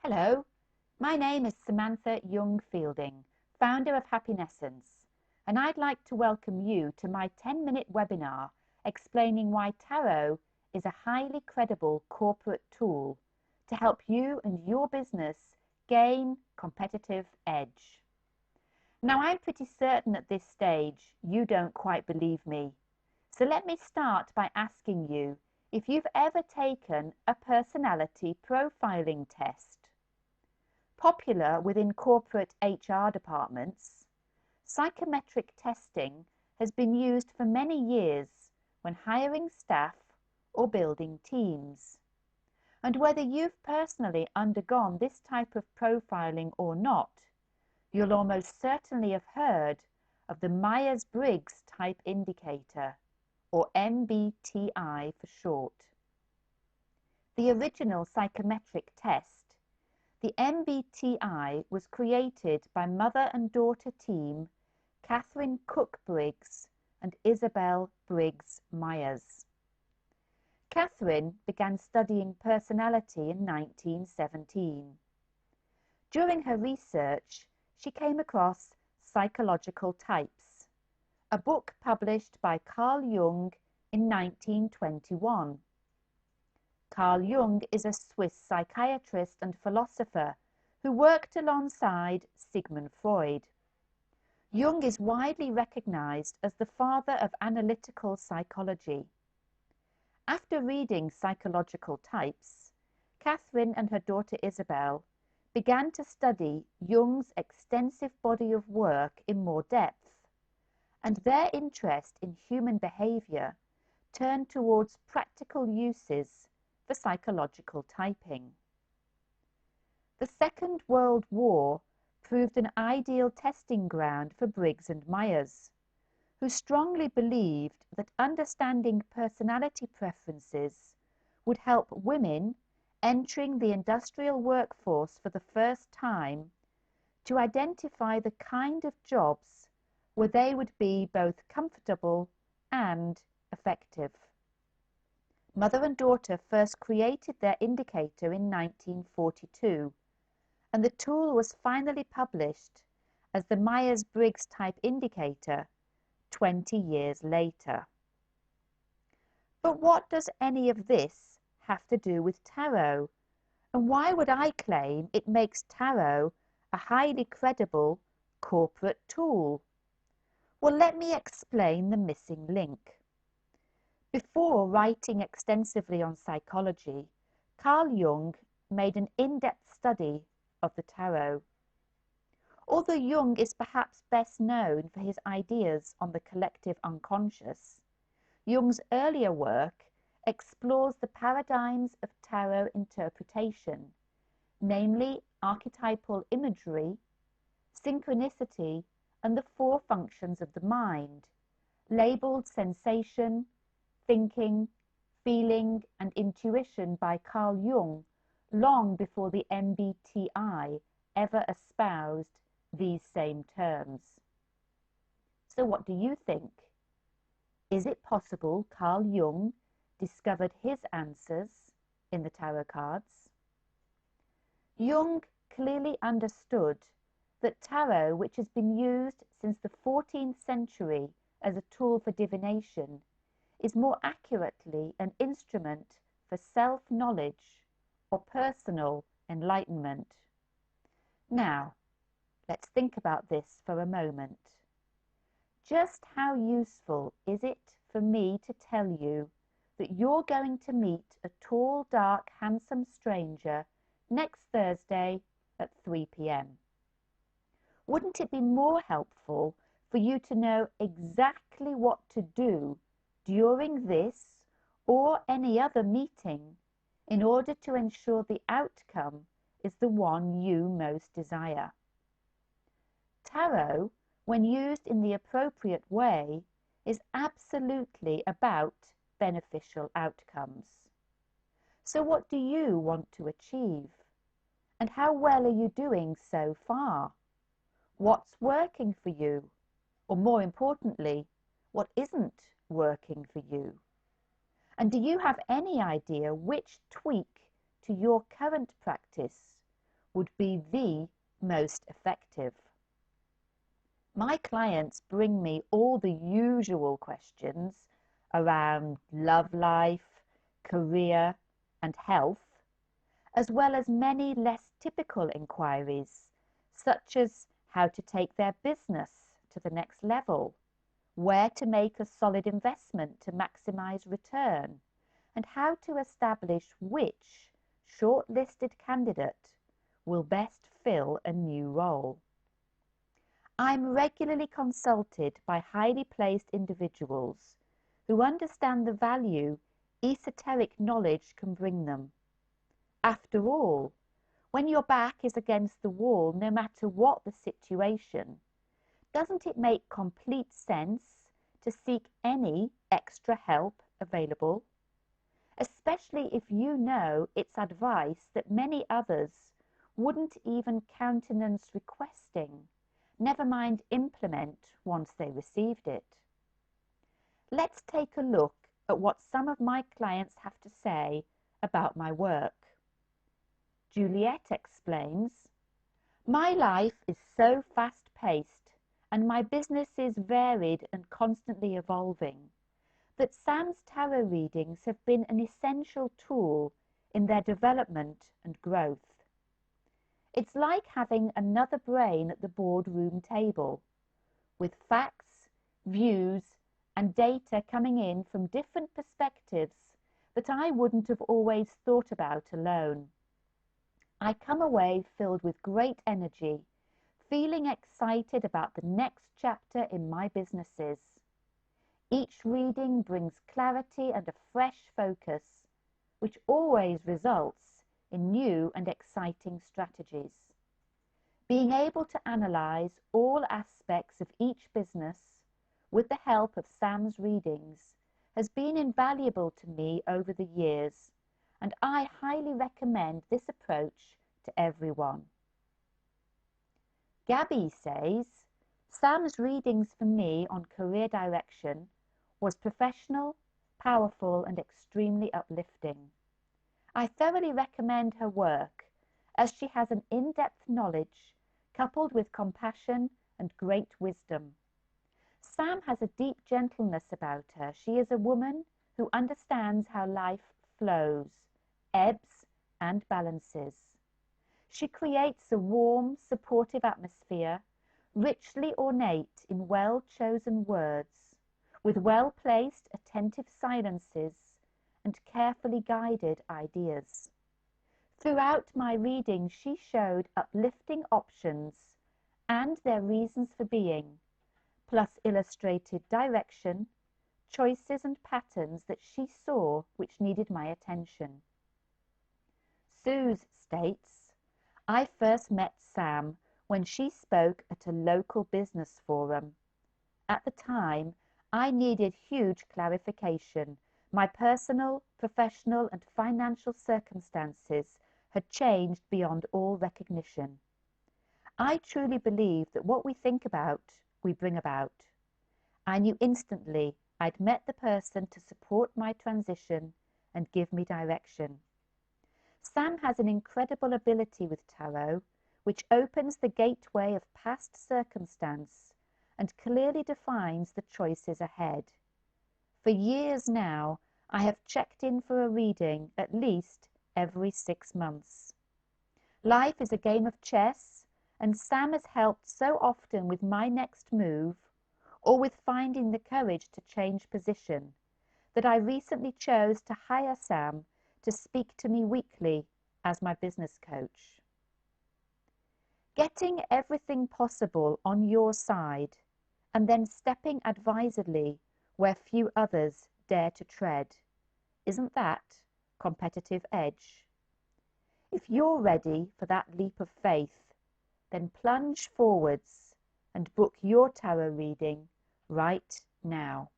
Hello, my name is Samantha Young-Fielding, founder of Happinessence, and I'd like to welcome you to my 10-minute webinar explaining why tarot is a highly credible corporate tool to help you and your business gain competitive edge. Now, I'm pretty certain at this stage you don't quite believe me, so let me start by asking you if you've ever taken a personality profiling test. Popular within corporate HR departments, psychometric testing has been used for many years when hiring staff or building teams. And whether you've personally undergone this type of profiling or not, you'll almost certainly have heard of the Myers-Briggs Type Indicator, or MBTI for short. The original psychometric test, the MBTI, was created by mother and daughter team Catherine Cook Briggs and Isabel Briggs Myers. Catherine began studying personality in 1917. During her research, she came across Psychological Types, a book published by Carl Jung in 1921. Carl Jung is a Swiss psychiatrist and philosopher who worked alongside Sigmund Freud. Jung is widely recognized as the father of analytical psychology. After reading Psychological Types, Catherine and her daughter Isabel began to study Jung's extensive body of work in more depth, and their interest in human behavior turned towards practical uses for psychological typing. The Second World War proved an ideal testing ground for Briggs and Myers, who strongly believed that understanding personality preferences would help women entering the industrial workforce for the first time to identify the kind of jobs where they would be both comfortable and effective. Mother and daughter first created their indicator in 1942, and the tool was finally published as the Myers-Briggs Type Indicator 20 years later. But what does any of this have to do with tarot? And why would I claim it makes tarot a highly credible corporate tool? Well, let me explain the missing link. Before writing extensively on psychology, Carl Jung made an in-depth study of the tarot. Although Jung is perhaps best known for his ideas on the collective unconscious, Jung's earlier work explores the paradigms of tarot interpretation, namely archetypal imagery, synchronicity, and the four functions of the mind, labeled sensation, thinking, feeling, and intuition by Carl Jung long before the MBTI ever espoused these same terms. So what do you think? Is it possible Carl Jung discovered his answers in the tarot cards? Jung clearly understood that tarot, which has been used since the 14th century as a tool for divination, is more accurately an instrument for self-knowledge or personal enlightenment. Now, let's think about this for a moment. Just how useful is it for me to tell you that you're going to meet a tall, dark, handsome stranger next Thursday at 3 p.m? Wouldn't it be more helpful for you to know exactly what to do during this or any other meeting in order to ensure the outcome is the one you most desire? Tarot, when used in the appropriate way, is absolutely about beneficial outcomes. So what do you want to achieve? And how well are you doing so far? What's working for you? Or more importantly, what isn't working for you? And do you have any idea which tweak to your current practice would be the most effective. My clients bring me all the usual questions around love life, career, and health, as well as many less typical inquiries, such as how to take their business to the next level, where to make a solid investment to maximize return, and how to establish which shortlisted candidate will best fill a new role. I'm regularly consulted by highly placed individuals who understand the value esoteric knowledge can bring them. After all, when your back is against the wall, no matter what the situation, doesn't it make complete sense to seek any extra help available? Especially if you know it's advice that many others wouldn't even countenance requesting, never mind implement once they received it. Let's take a look at what some of my clients have to say about my work. Juliet explains, "My life is so fast-paced and my business is varied and constantly evolving that Sam's tarot readings have been an essential tool in their development and growth. It's like having another brain at the boardroom table, with facts, views, and data coming in from different perspectives that I wouldn't have always thought about alone. I come away filled with great energy, feeling excited about the next chapter in my businesses. Each reading brings clarity and a fresh focus, which always results in new and exciting strategies. Being able to analyze all aspects of each business with the help of Sam's readings has been invaluable to me over the years, and I highly recommend this approach to everyone." Gabby says, "Sam's readings for me on career direction was professional, powerful, and extremely uplifting. I thoroughly recommend her work as she has an in-depth knowledge coupled with compassion and great wisdom. Sam has a deep gentleness about her. She is a woman who understands how life flows, ebbs, and balances. She creates a warm, supportive atmosphere, richly ornate in well-chosen words, with well-placed, attentive silences and carefully guided ideas. Throughout my reading, she showed uplifting options and their reasons for being, plus illustrated direction, choices and patterns that she saw which needed my attention." Suze states, "I first met Sam when she spoke at a local business forum. At the time, I needed huge clarification. My personal, professional, and financial circumstances had changed beyond all recognition. I truly believe that what we think about, we bring about. I knew instantly I'd met the person to support my transition and give me direction. Sam has an incredible ability with tarot, which opens the gateway of past circumstance and clearly defines the choices ahead. For years now, I have checked in for a reading at least every 6 months. Life is a game of chess, and Sam has helped so often with my next move or with finding the courage to change position that I recently chose to hire Sam to speak to me weekly as my business coach. Getting everything possible on your side and then stepping advisedly where few others dare to tread, isn't that competitive edge? If you're ready for that leap of faith, then plunge forwards and book your tarot reading right now.